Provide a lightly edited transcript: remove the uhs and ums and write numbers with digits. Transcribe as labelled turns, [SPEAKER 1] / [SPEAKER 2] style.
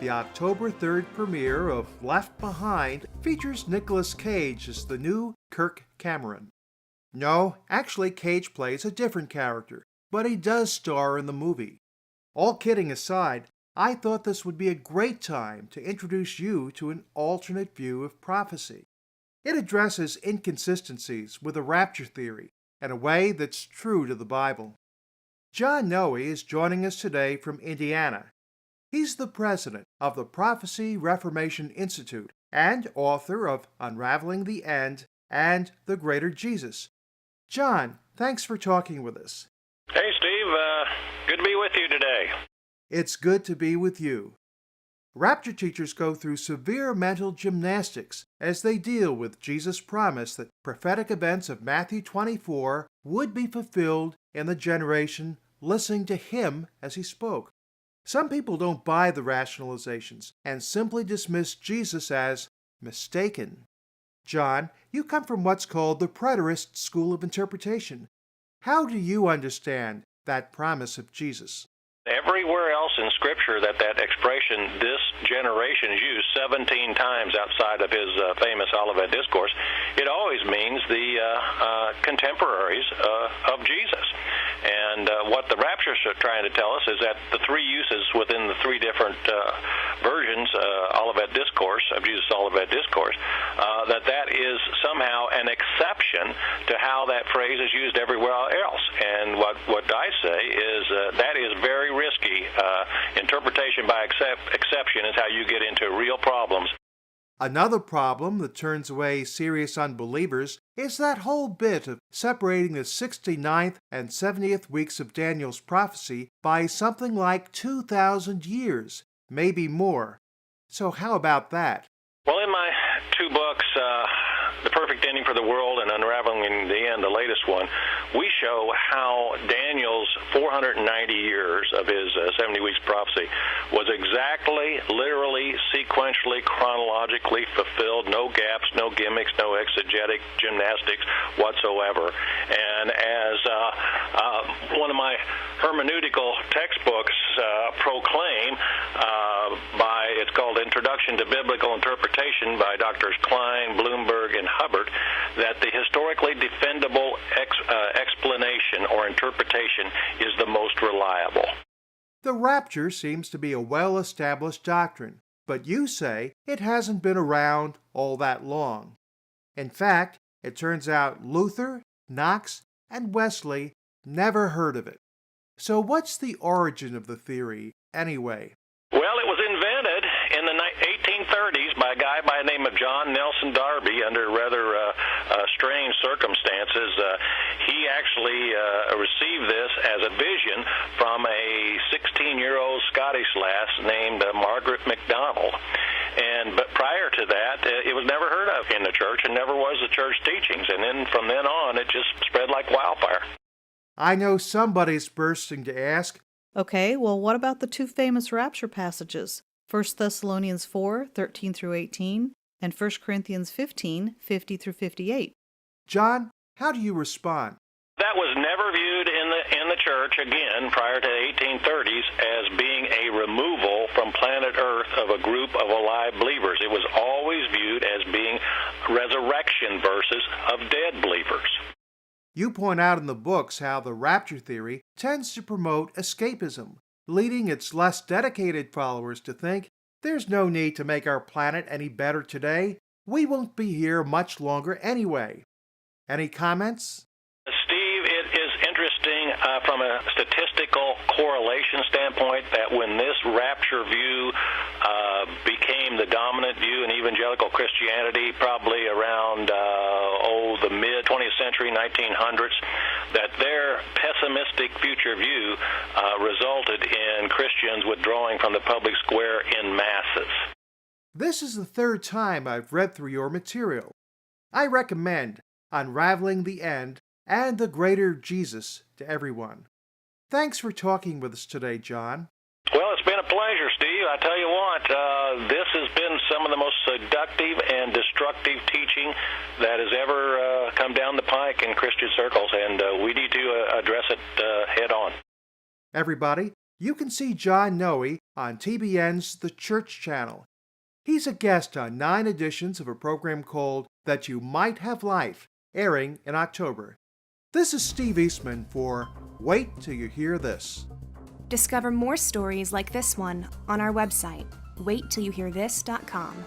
[SPEAKER 1] The October 3rd premiere of Left Behind features Nicolas Cage as the new Kirk Cameron. No, actually Cage plays a different character, but he does star in the movie. All kidding aside, I thought this would be a great time to introduce you to an alternate view of prophecy. It addresses inconsistencies with the rapture theory in a way that's true to the Bible. John Noe is joining us today from Indiana. He's the president of the Prophecy Reformation Institute and author of Unraveling the End and The Greater Jesus. John, thanks for talking with us.
[SPEAKER 2] Hey, Steve. Good to be with you today.
[SPEAKER 1] It's good to be with you. Rapture teachers go through severe mental gymnastics as they deal with Jesus' promise that prophetic events of Matthew 24 would be fulfilled in the generation listening to him as he spoke. Some people don't buy the rationalizations and simply dismiss Jesus as mistaken. John, you come from what's called the preterist school of interpretation. How do you understand that promise of Jesus?
[SPEAKER 2] Everywhere else in Scripture that expression, this generation, is used 17 times outside of his famous Olivet Discourse, it always means the contemporaries of Jesus. And what the Raptures are trying to tell us is that the three uses within the three different versions, Olivet Discourse, of Jesus' Olivet Discourse, that is somehow an exception to how that phrase is used everywhere else. And what I say is that is very risky. Interpretation by exception is how you get into real problems.
[SPEAKER 1] Another problem that turns away serious unbelievers is that whole bit of separating the 69th and 70th weeks of Daniel's prophecy by something like 2,000 years, maybe more. So how about that?
[SPEAKER 2] Well, in my two books, The Perfect Ending for the World and Unraveling the End, the latest one, we show how Daniel's 490 years of his 70 weeks prophecy was exactly, literally, sequentially, chronologically fulfilled, no gaps, no gimmicks, no exegetic gymnastics whatsoever. And as one of my hermeneutical textbooks proclaim, it's called Introduction to Biblical Interpretation by Drs. Klein, Bloomberg, and Hubbard, that the historically defendable explanation or interpretation is the most reliable.
[SPEAKER 1] The rapture seems to be a well-established doctrine, but you say it hasn't been around all that long. In fact, it turns out Luther, Knox, and Wesley never heard of it. So what's the origin of the theory, anyway?
[SPEAKER 2] Well, it was invented in the 1830s by a guy by the name of John Nelson Darby under rather strange circumstances. He actually received this as a vision from a 16-year-old Scottish lass named Margaret MacDonald. But prior to that, it was never heard of in the church and never was the church teachings. And then from then on, it just spread like wildfire.
[SPEAKER 1] I know somebody's bursting to ask,
[SPEAKER 3] okay, well, what about the two famous rapture passages? 1 Thessalonians 4, 13 through 18, and 1 Corinthians 15, 50 through 58.
[SPEAKER 1] John, how do you respond?
[SPEAKER 2] That was never viewed in the church, again, prior to the 1830s, as being a removal from planet Earth of a group of alive believers. It was always viewed as being resurrection verses of dead believers.
[SPEAKER 1] You point out in the books how the rapture theory tends to promote escapism, leading its less dedicated followers to think, there's no need to make our planet any better today. We won't be here much longer anyway. Any comments?
[SPEAKER 2] Steve, it is interesting from a statistical correlation standpoint that when this rapture view became the dominant view in evangelical Christianity, probably around the mid-20th century, 1900s, that their pessimistic future view resulted in Christians withdrawing from the public square in masses.
[SPEAKER 1] This is the third time I've read through your material. I recommend Unraveling the End and The Greater Jesus to everyone. Thanks for talking with us today, John.
[SPEAKER 2] Well, it's been a pleasure, Steve. I tell you what, this has been some of the most seductive and destructive teaching that has ever come down the pike in Christian circles, and we need to address it head on.
[SPEAKER 1] Everybody, you can see John Noe on TBN's The Church Channel. He's a guest on 9 editions of a program called That You Might Have Life, airing in October. This is Steve Eastman for Wait Till You Hear This.
[SPEAKER 4] Discover more stories like this one on our website, waittillYouHearThis.com.